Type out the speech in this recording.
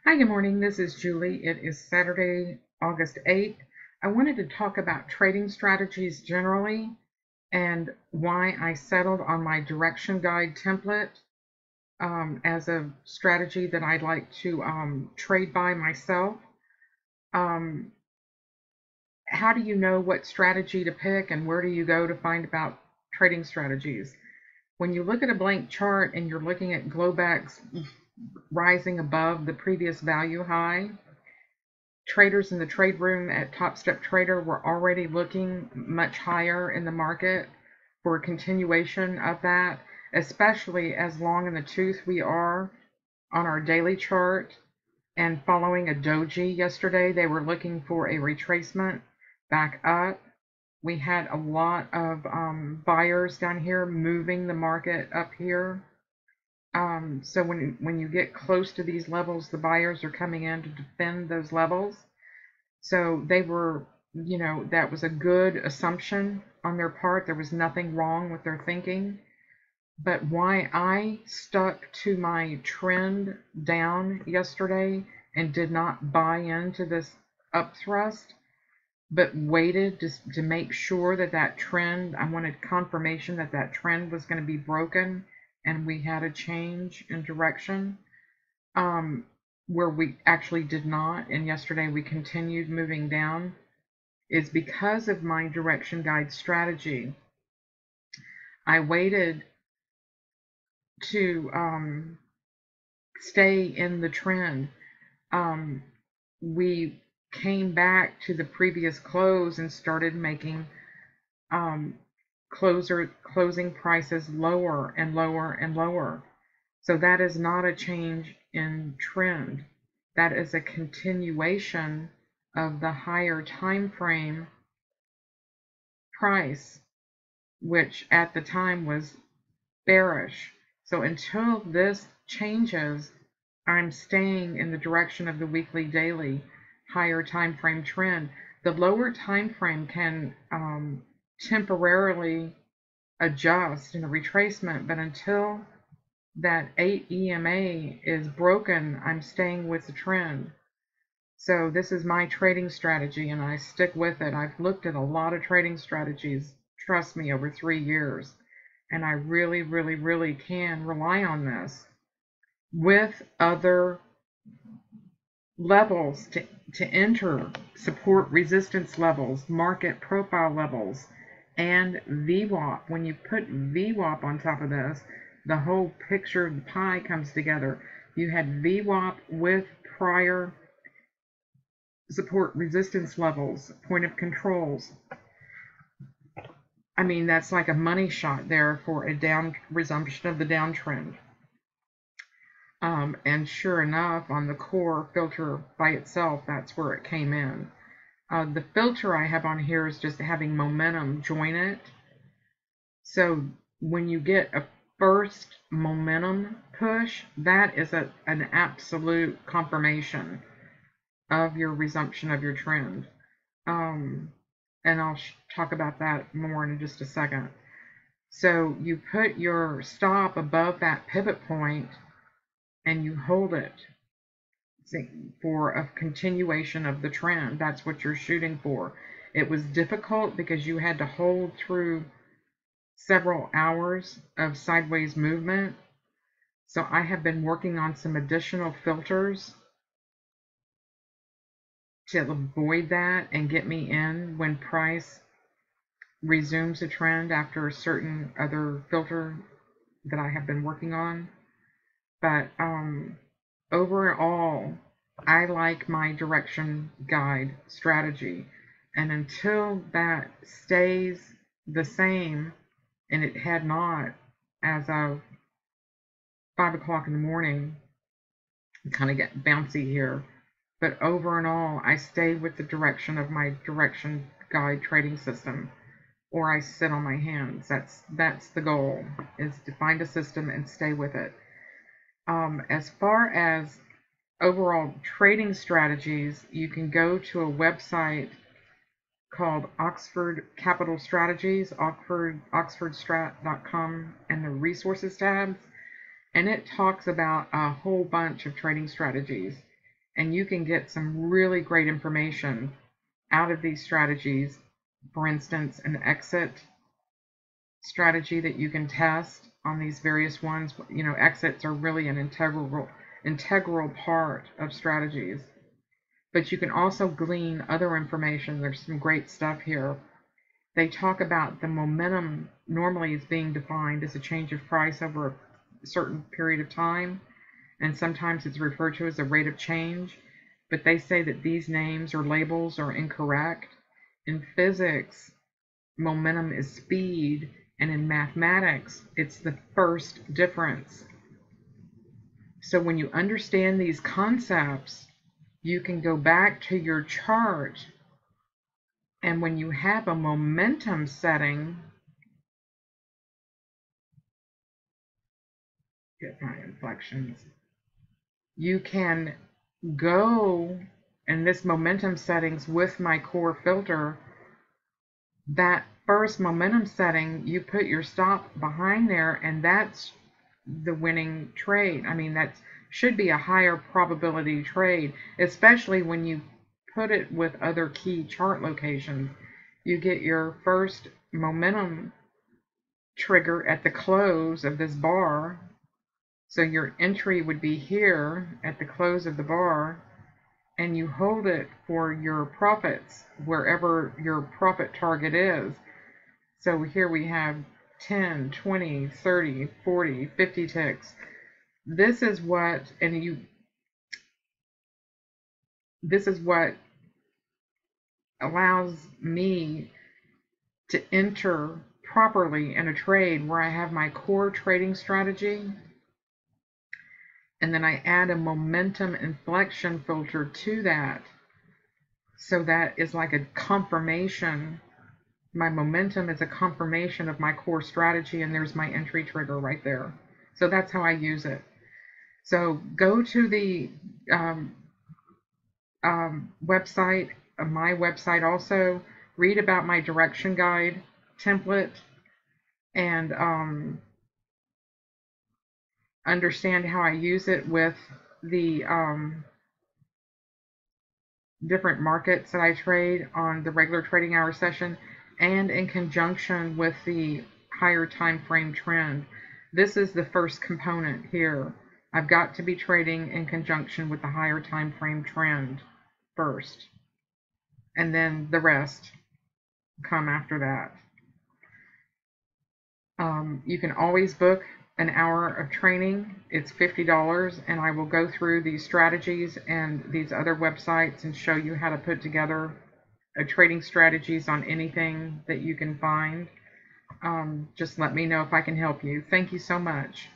Hi, good morning. This is Julie. It is Saturday, August 8th. I wanted to talk about trading strategies generally and why I settled on my direction guide template as a strategy that I'd like to trade by myself. Um, how do you know what strategy to pick and where do you go to find about trading strategies? When you look at a blank chart and you're looking at Globex rising above the previous value high, traders in the trade room at Top Step Trader were already looking much higher in the market for a continuation of that, especially as long in the tooth we are on our daily chart and following a doji yesterday. They were looking for a retracement back up. We had a lot of buyers down here moving the market up here. So when you get close to these levels, the buyers are coming in to defend those levels. So they were, that was a good assumption on their part. There was nothing wrong with their thinking. But why I stuck to my trend down yesterday and did not buy into this upthrust, but waited to make sure that trend, I wanted confirmation that trend was going to be broken and we had a change in direction. Where we actually did not, and yesterday we continued moving down, is because of my direction guide strategy. I waited to stay in the trend. We came back to the previous close and started making closing prices lower and lower and lower. So that is not a change in trend. That is a continuation of the higher time frame price, which at the time was bearish. So until this changes, I'm staying in the direction of the weekly daily higher time frame trend. The lower time frame can temporarily adjust in a retracement, but until that 8 EMA is broken, I'm staying with the trend. So this is my trading strategy and I stick with it. I've looked at a lot of trading strategies, trust me, over 3 years. And I really, really, really can rely on this with other levels to enter, support resistance levels, market profile levels, and VWAP. When you put VWAP on top of this, the whole picture of the pie comes together. You had VWAP with prior support resistance levels, point of controls. I mean, that's like a money shot there for a down resumption of the downtrend. And sure enough, on the core filter by itself, that's where it came in. The filter I have on here is just having momentum join it. So when you get a first momentum push, that is an absolute confirmation of your resumption of your trend. And I'll talk about that more in just a second. So you put your stop above that pivot point and you hold it for a continuation of the trend. That's what you're shooting for. It was difficult because you had to hold through several hours of sideways movement. So I have been working on some additional filters to avoid that and get me in when price resumes a trend after a certain other filter that I have been working on. But overall, I like my direction guide strategy. And until that stays the same, and it had not as of 5 o'clock in the morning, kind of get bouncy here. But over and all, I stay with the direction of my direction guide trading system, or I sit on my hands. That's the goal, is to find a system and stay with it. As far as overall trading strategies, you can go to a website called Oxford Capital Strategies, oxfordstrat.com, and the resources tabs, and it talks about a whole bunch of trading strategies. and you can get some really great information out of these strategies. For instance, an exit strategy that you can test on these various ones. You know, exits are really an integral part of strategies. But you can also glean other information. There's some great stuff here. They talk about the momentum normally is being defined as a change of price over a certain period of time, and sometimes it's referred to as a rate of change. But they say that these names or labels are incorrect. In physics, momentum is speed, and in mathematics, it's the first difference. So when you understand these concepts, you can go back to your chart, and when you have a momentum setting, get my inflections, you can go in this momentum settings with my core filter. That first momentum setting, you put your stop behind there, and that's the winning trade. I mean, that should be a higher probability trade, especially when you put it with other key chart locations. You get your first momentum trigger at the close of this bar. So your entry would be here at the close of the bar, and you hold it for your profits wherever your profit target is. So here we have 10, 20, 30, 40, 50 ticks. This is what allows me to enter properly in a trade where I have my core trading strategy, and then I add a momentum inflection filter to that. So that is like a confirmation. My momentum is a confirmation of my core strategy, and there's my entry trigger right there. So that's how I use it. So go to the website, my website also, read about my direction guide template, and understand how I use it with the different markets that I trade on the regular trading hour session, and in conjunction with the higher time frame trend. This is the first component here. I've got to be trading in conjunction with the higher time frame trend first, and then the rest come after that. You can always book an hour of training. It's $50, and I will go through these strategies and these other websites and show you how to put together trading strategies on anything that you can find. Just let me know if I can help you. Thank you so much.